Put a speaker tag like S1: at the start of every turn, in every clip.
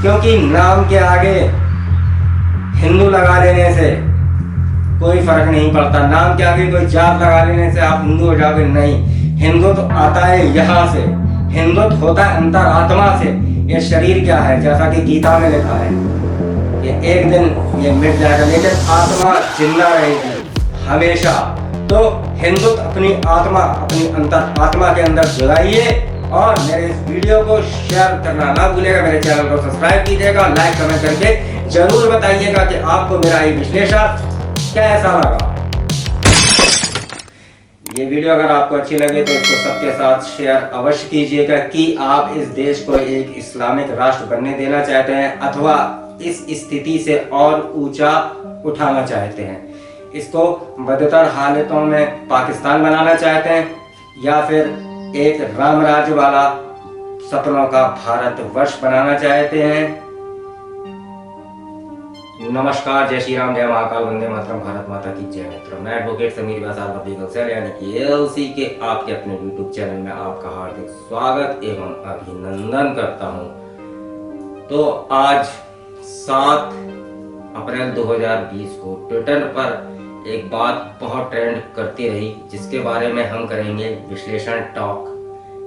S1: क्योंकि नाम के आगे हिंदू लगा देने से कोई फर्क नहीं पड़ता। नाम के आगे कोई जात लगा लेने से आप हिंदू हो जाओगे, नहीं। हिंदुत्व आता है यहाँ से, हिंदुत्व होता है अंतरात्मा से। ये शरीर क्या है, जैसा कि गीता में लिखा है, ये एक दिन ये मिट जाएगा, लेकिन आत्मा जिंदा रहेगी हमेशा। तो हिंदुत्व अपनी आत्मा, अपनी अंतर आत्मा के अंदर जगाइए और मेरे इस वीडियो को शेयर करना ना भूलिएगा। मेरे चैनल को सब्सक्राइब कीजिएगा, लाइक कमेंट करके जरूर बताइएगा कि आपको मेरा ये विश्लेषण कैसा लगा। ये वीडियो अगर आपको अच्छी लगे तो इसको सबके साथ शेयर अवश्य कीजिएगा कि आप इस देश को एक इस्लामिक राष्ट्र बनने देना चाहते हैं अथवा इस स्थिति से और ऊंचा उठाना चाहते हैं। इसको बदतर हालतों में पाकिस्तान बनाना चाहते हैं या फिर एक राम राज्य वाला सपनों का भारतवर्ष बनाना चाहते हैं। नमस्कार, जय श्री राम, जय महाकाल, वंदे मातरम, भारत माता की जय। मित्रों, मैं एडवोकेट समीर व्यास लीगल सेल यानी कि एलसी के आपके अपने यूट्यूब चैनल में आपका हार्दिक स्वागत एवं अभिनंदन करता हूं। तो आज 7 अप्रैल 2020 को ट्विटर पर एक बात बहुत ट्रेंड करती रही, जिसके बारे में हम करेंगे विश्लेषण टॉक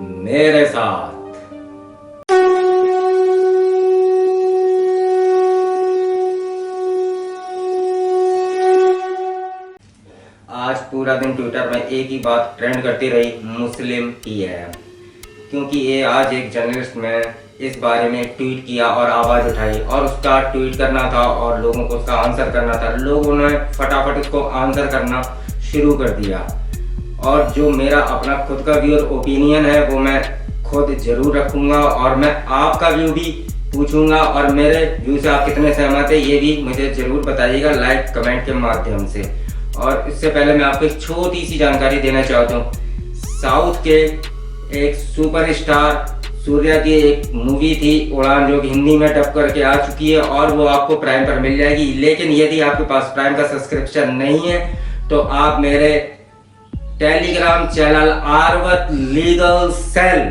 S1: मेरे साथ। आज पूरा दिन ट्विटर में एक ही बात ट्रेंड करती रही, मुस्लिम पीएम। क्योंकि ये आज एक जर्नलिस्ट में इस बारे में ट्वीट किया और आवाज उठाई और उसका ट्वीट करना था और लोगों को उसका आंसर करना था। लोगों ने फटाफट उसको आंसर करना शुरू कर दिया और जो मेरा अपना खुद का व्यू और ओपिनियन है वो मैं खुद जरूर रखूंगा और मैं आपका व्यू भी पूछूंगा और मेरे व्यू से आप कितने सहमत है ये भी मुझे जरूर बताइएगा लाइक कमेंट के माध्यम से। और इससे पहले मैं आपको एक छोटी सी जानकारी देना चाहता हूँ। साउथ के एक सुपरस्टार सूर्या की एक मूवी थी उड़ान, जो कि हिंदी में डब करके आ चुकी है और वो आपको प्राइम पर मिल जाएगी। लेकिन यदि आपके पास प्राइम का सब्सक्रिप्शन नहीं है तो आप मेरे टेलीग्राम चैनल आर्वत लीगल सेल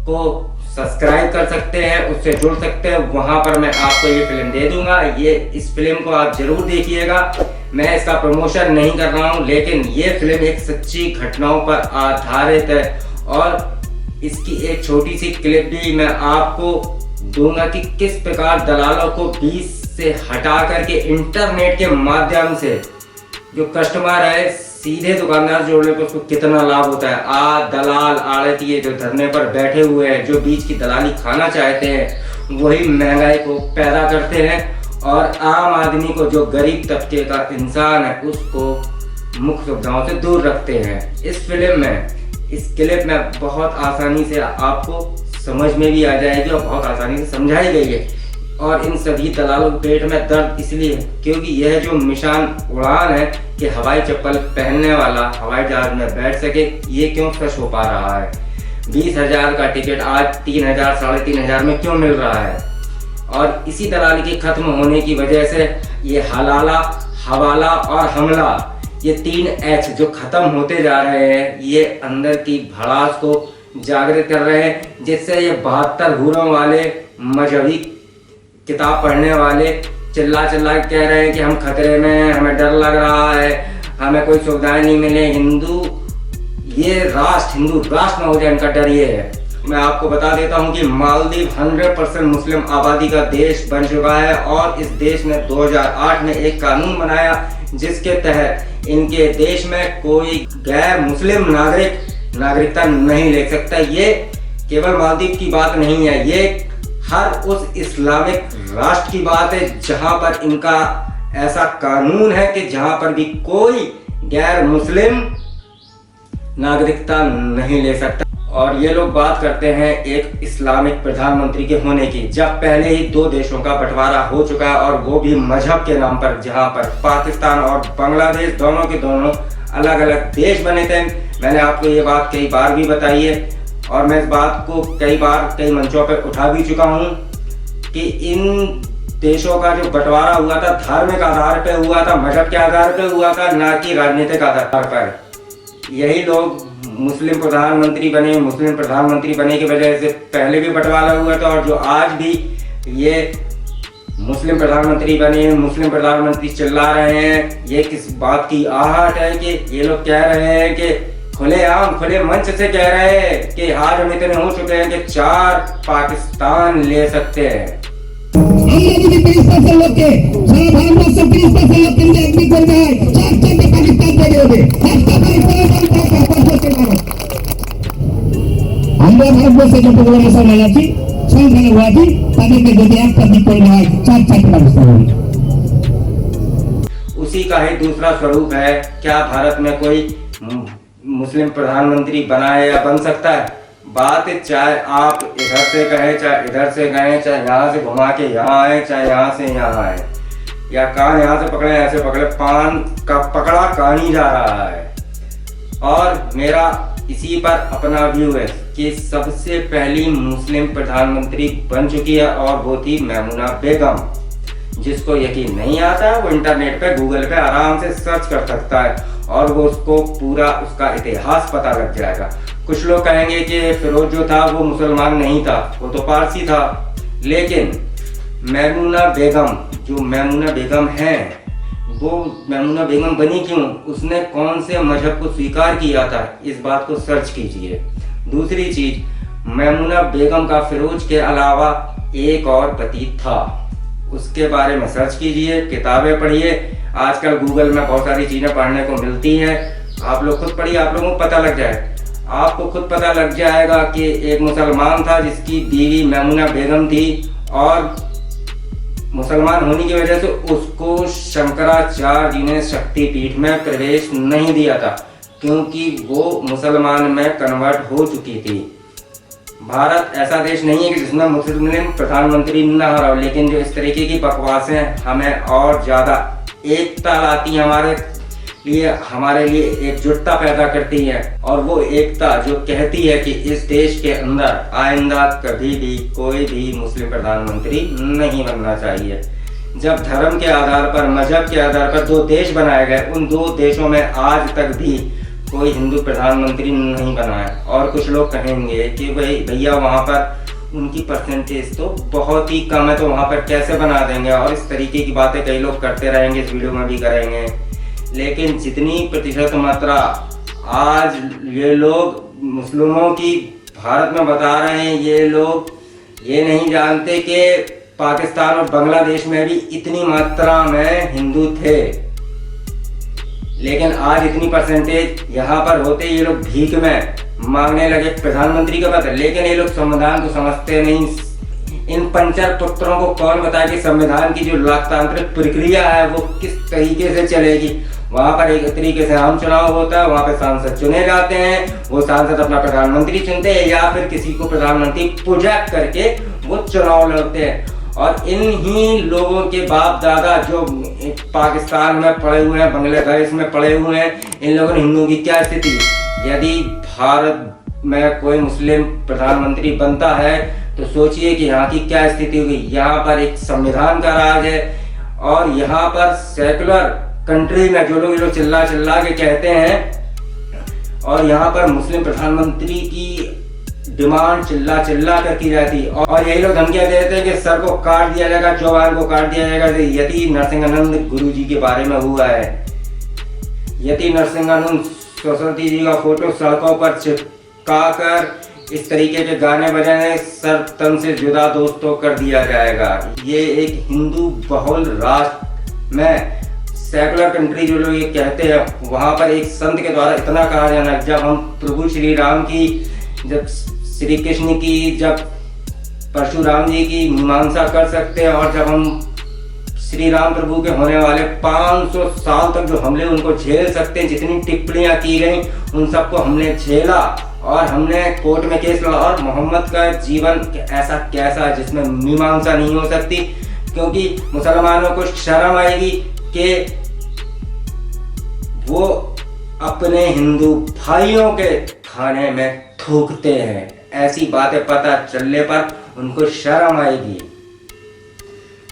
S1: को सब्सक्राइब कर सकते हैं, उससे जुड़ सकते हैं। वहां पर मैं आपको ये फिल्म दे दूंगा। ये इस फिल्म को आप जरूर देखिएगा। मैं इसका प्रमोशन नहीं कर रहा हूं, लेकिन ये फिल्म एक सच्ची घटनाओं पर आधारित है और इसकी एक छोटी सी क्लिप भी मैं आपको दूंगा कि किस प्रकार दलालों को बीच से हटा करके इंटरनेट के माध्यम से जो कस्टमर है सीधे दुकानदार जोड़ने पर उसको कितना लाभ होता है। दलाल आड़तिये जो धरने पर बैठे हुए हैं, जो बीच की दलाली खाना चाहते हैं, वही महंगाई को पैदा करते हैं और आम आदमी को, जो गरीब तबके का इंसान है, उसको मुख्य सुविधाओं से दूर रखते हैं। इस फिल्म में, इस क्लिप में बहुत आसानी से आपको समझ में भी आ जाएगी और बहुत आसानी से समझाई गई है। और इन सभी दलालों के पेट में दर्द इसलिए है क्योंकि यह जो मिशन उड़ान है कि हवाई चप्पल पहनने वाला हवाई जहाज में बैठ सके, ये क्यों सच हो पा रहा है। 20,000 का टिकट आज 3,000 साढ़े 3,000 में क्यों मिल रहा है। और इसी दलाली के खत्म होने की वजह से ये हलाला, हवाला और हमला, ये 3 H जो खत्म होते जा रहे हैं, ये अंदर की भड़ास को जागृत कर रहे हैं, जिससे ये 72 हूरों वाले मजहबी किताब पढ़ने वाले चिल्ला चिल्ला कह रहे हैं कि हम खतरे में हैं, हमें डर लग रहा है, हमें कोई सुविधाएं नहीं मिले। हिंदू राष्ट्र में हो जाए, इनका डर ये है। मैं आपको बता देता हूं कि मालदीव 100% मुस्लिम आबादी का देश बन चुका है और इस देश ने 2008 में एक कानून बनाया जिसके तहत इनके देश में कोई गैर मुस्लिम नागरिकता नहीं ले सकता। ये केवल मालदीव की बात नहीं है, ये हर उस इस्लामिक राष्ट्र की बात है जहां पर इनका ऐसा कानून है कि जहां पर भी कोई गैर मुस्लिम नागरिकता नहीं ले सकता। और ये लोग बात करते हैं एक इस्लामिक प्रधानमंत्री के होने की, जब पहले ही 2 देशों का बंटवारा हो चुका है और वो भी मजहब के नाम पर, जहां पर पाकिस्तान और बांग्लादेश दोनों के दोनों अलग अलग देश बने थे। मैंने आपको ये बात कई बार भी बताई है और मैं इस बात को कई बार कई मंचों पर उठा भी चुका हूँ कि इन देशों का जो बंटवारा हुआ था धार्मिक आधार पर हुआ था, मजहब के आधार पर हुआ था, ना कि राजनीतिक आधार पर। यही लोग मुस्लिम प्रधानमंत्री बने की वजह से पहले भी बंटवारा हुआ था और जो आज भी ये मुस्लिम प्रधानमंत्री बने, मुस्लिम प्रधानमंत्री चिल्ला रहे हैं। ये किस बात की आहट है कि ये लोग कह रहे हैं कि खुलेआम खुले मंच से कह रहे हैं कि आज हम इतने हो चुके हैं कि 4 पाकिस्तान ले सकते हैं।
S2: আমরা ভারতবর্ষে যতগুলো মুসলমান আছি সংখ্যালঘু আছি তাদেরকে যদি একটা বিপরীত হয় 4 ব্যবস্থা হবে।
S1: उसी का ही दूसरा स्वरूप है, क्या भारत में कोई मुस्लिम प्रधानमंत्री बना है या बन सकता है? बात चाहे आप इधर से कहें, चाहे इधर से गए, चाहे यहाँ से घुमा के यहाँ आए, चाहे यहाँ से यहाँ आए, या कान यहाँ से पकड़े ऐसे पकड़े, पान का पकड़ा कहानी जा रहा है। और मेरा इसी पर अपना व्यू है कि सबसे पहली मुस्लिम प्रधानमंत्री बन चुकी है और वो थी मैमुना बेगम। जिसको यकीन नहीं आता वो इंटरनेट पे गूगल पे आराम से सर्च कर सकता है और वो उसको पूरा उसका इतिहास पता लग जाएगा। कुछ लोग कहेंगे कि फिरोज जो था वो मुसलमान नहीं था, वो तो पारसी था। लेकिन मैमुना बेगम जो मैमुना बेगम है, वो मैमुना बेगम बनी क्यों, उसने कौन से मजहब को स्वीकार किया था, इस बात को सर्च कीजिए। दूसरी चीज, मैमुना बेगम का फिरोज के अलावा एक और पति था, उसके बारे में सर्च कीजिए, किताबें पढ़िए। आजकल गूगल में बहुत सारी चीजें पढ़ने को मिलती हैं, आप लोग खुद पढ़िए, आप लोगों को पता लग जाए। आपको खुद पता लग जाएगा कि एक मुसलमान था जिसकी बीवी मैमुना बेगम थी और मुसलमान होने की वजह से उसको शंकराचार्य जी ने शक्तिपीठ में प्रवेश नहीं दिया था, क्योंकि वो मुसलमान में कन्वर्ट हो चुकी थी। भारत ऐसा देश नहीं है कि जिसमें मुस्लिम प्रधानमंत्री न हो, लेकिन जो इस तरीके की बकवासें हमें और ज़्यादा एकता लाती हैं, हमारे लिए एकजुटता पैदा करती है। और वो एकता जो कहती है कि इस देश के अंदर आइंदा कभी भी कोई भी मुस्लिम प्रधानमंत्री नहीं बनना चाहिए। जब धर्म के आधार पर, मजहब के आधार पर 2 देश बनाए गए, उन 2 देशों में आज तक भी कोई हिंदू प्रधानमंत्री नहीं बना है। और कुछ लोग कहेंगे कि भाई भैया वहाँ पर उनकी परसेंटेज तो बहुत ही कम है, तो वहाँ पर कैसे बना देंगे, और इस तरीके की बातें कई लोग करते रहेंगे, इस वीडियो में भी करेंगे। लेकिन जितनी प्रतिशत मात्रा आज ये लोग मुस्लिमों की भारत में बता रहे हैं, ये लोग ये नहीं जानते कि पाकिस्तान और बांग्लादेश में भी इतनी मात्रा में हिंदू थे। लेकिन आज इतनी परसेंटेज यहाँ पर होते ये लोग भीख में मांगने लगे प्रधानमंत्री का पद। लेकिन ये लोग संविधान को समझते नहीं। इन पंचर पुत्रों को कौन बताए कि संविधान की जो लोकतांत्रिक प्रक्रिया है वो किस तरीके से चलेगी। वहाँ पर एक तरीके से आम चुनाव होता है, वहाँ पे सांसद चुने जाते हैं, वो सांसद अपना प्रधानमंत्री चुनते हैं या फिर किसी को प्रधानमंत्री प्रोजेक्ट करके वो चुनाव लड़ते हैं। और इन ही लोगों के बाप दादा जो पाकिस्तान में पड़े हुए हैं, बांग्लादेश में पड़े हुए हैं, इन लोगों ने हिंदुओं की क्या स्थिति। यदि भारत में कोई मुस्लिम प्रधानमंत्री बनता है तो सोचिए कि यहाँ की क्या स्थिति होगी। यहाँ पर एक संविधान का राज है और यहाँ पर सेकुलर कंट्री में जो लोग चिल्ला के कहते हैं, और यहाँ पर मुस्लिम प्रधानमंत्री की डिमांड चिल्ला कर की जाती है। और यही लोग धमकियां देते हैं कि सर को काट दिया जाएगा, चौहान को काट दिया जाएगा। यति नरसिंहानंद गुरु जी के बारे में हुआ है। यति नरसिंहानंद सरस्वती जी का फोटो सड़कों पर चिपका कर इस तरीके के गाने बजाने, सर तन से जुदा दोस्तों कर दिया जाएगा। ये एक हिंदू बहुल राष्ट्र में सेकुलर कंट्री जो लोग ये कहते हैं, वहाँ पर एक संत के द्वारा इतना कहा जाना, जब हम प्रभु श्री राम की, जब श्री कृष्ण की, जब परशुराम जी की मीमांसा कर सकते हैं, और जब हम श्री राम प्रभु के होने वाले 500 साल तक जो हमले उनको झेल सकते हैं, जितनी टिप्पणियां की गई उन सबको हमने झेला और हमने कोर्ट में केस लड़ा। और मोहम्मद का जीवन ऐसा कैसा है जिसमें मीमांसा नहीं हो सकती, क्योंकि मुसलमानों को शर्म आएगी कि वो अपने हिंदू भाइयों के खाने में थूकते हैं। ऐसी बातें पता चलने पर उनको शर्म आएगी,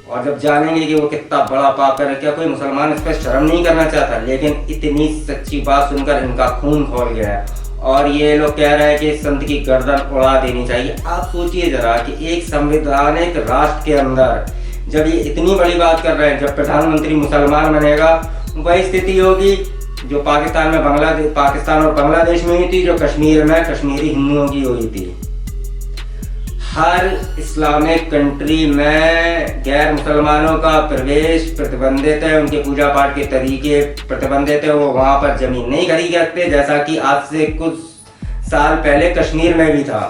S1: और जब जानेंगे कि वो कितना बड़ा पाप है। क्या कोई मुसलमान इस पर शर्म नहीं करना चाहता? लेकिन इतनी सच्ची बात सुनकर इनका खून खौल गया है। और ये लोग कह रहे हैं कि संत की गर्दन उड़ा देनी चाहिए। आप सोचिए जरा कि एक संवैधानिक राष्ट्र के अंदर जब ये इतनी बड़ी बात कर रहे हैं, जब प्रधानमंत्री मुसलमान बनेगा वही स्थिति होगी जो पाकिस्तान और बांग्लादेश में हुई थी, जो कश्मीर में कश्मीरी हिंदुओं की हुई थी। हर इस्लामिक कंट्री में गैर मुसलमानों का प्रवेश प्रतिबंधित है, उनके पूजा पाठ के तरीके प्रतिबंधित है, वो वहाँ पर जमीन नहीं खरीद सकते, जैसा कि आज से कुछ साल पहले कश्मीर में भी था।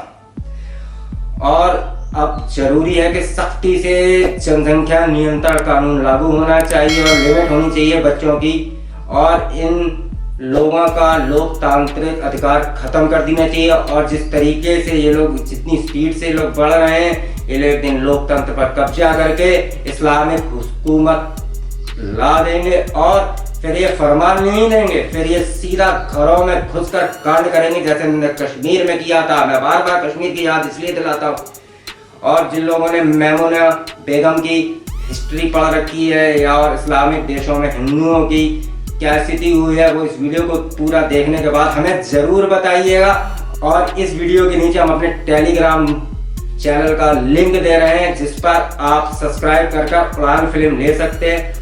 S1: और अब जरूरी है कि सख्ती से जनसंख्या नियंत्रण कानून लागू होना चाहिए और लिमिट होनी चाहिए बच्चों की, और इन लोगों का लोकतांत्रिक अधिकार खत्म कर देना चाहिए। और जिस तरीके से ये लोग जितनी स्पीड से लोग बढ़ रहे हैं, ये लोग एक दिन लोकतंत्र पर कब्जा करके इस्लामिक हुकूमत ला देंगे और फिर ये फरमान नहीं देंगे, फिर ये सीधा घरों में घुसकर कांड करेंगे जैसे उन्होंने कश्मीर में किया था। मैं बार बार कश्मीर की याद इसलिए दिलाता हूँ। और जिन लोगों ने मैमूना बेगम की हिस्ट्री पढ़ रखी है या और इस्लामिक देशों में हिंदुओं की क्या स्थिति हुई है, वो इस वीडियो को पूरा देखने के बाद हमें ज़रूर बताइएगा। और इस वीडियो के नीचे हम अपने टेलीग्राम चैनल का लिंक दे रहे हैं जिस पर आप सब्सक्राइब कर उड़ान फिल्म ले सकते हैं।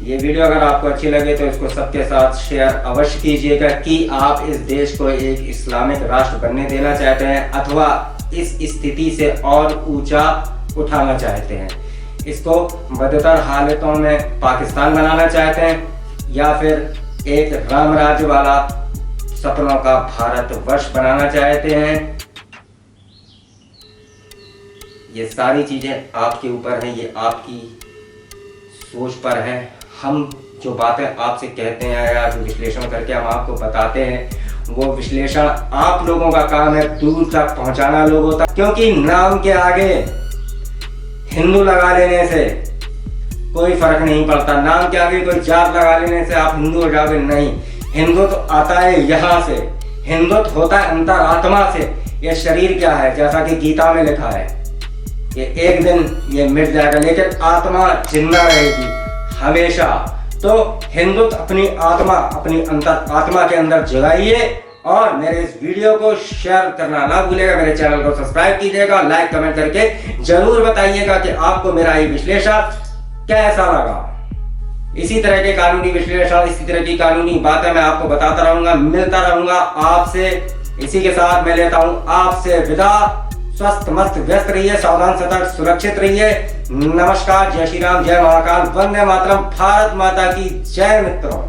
S1: ये वीडियो अगर आपको अच्छी लगे तो इसको सबके साथ शेयर अवश्य कीजिएगा कि आप इस देश को एक इस्लामिक राष्ट्र बनने देना चाहते हैं अथवा इस स्थिति से और ऊंचा उठाना चाहते हैं। इसको बदतर हालतों में पाकिस्तान बनाना चाहते हैं या फिर एक राम राज्य वाला सपनों का भारत वर्ष बनाना चाहते हैं। ये सारी चीजें आपके ऊपर हैं, ये आपकी सोच पर है। हम जो बातें आपसे कहते हैं या जो विश्लेषण करके हम आपको बताते हैं, वो विश्लेषण आप लोगों का काम है दूर तक पहुंचाना लोगों तक, क्योंकि नाम के आगे हिंदू लगा लेने से कोई फर्क नहीं पड़ता। नाम के आगे कोई जात लगा लेने से आप हिंदू हो जाओगे नहीं। हिंदुत्व आता है यहाँ से, हिंदुत्व होता है अंतरात्मा से। ये शरीर क्या है, जैसा कि गीता में लिखा है, ये एक दिन ये मिट जाएगा, लेकिन आत्मा जिंदा रहेगी हमेशा। तो हिंदुत्व अपनी आत्मा, अपनी अंतरात्मा के अंदर जगाइए और मेरे इस वीडियो को शेयर करना ना भूलिएगा। मेरे चैनल को सब्सक्राइब कीजिएगा, लाइक कमेंट करके जरूर बताइएगा कि आपको मेरा ये विश्लेषण कैसा लगा। इसी तरह के कानूनी विश्लेषण, इसी तरह की कानूनी बातें मैं आपको बताता रहूंगा, मिलता रहूंगा आपसे। इसी के साथ मैं लेता हूं आपसे विदा। स्वस्थ मस्त व्यस्त रहिए, सावधान सतर्क सुरक्षित रहिए। नमस्कार, जय श्री राम, जय महाकाल, वंदे मातरम, भारत माता की जय। मित्रों।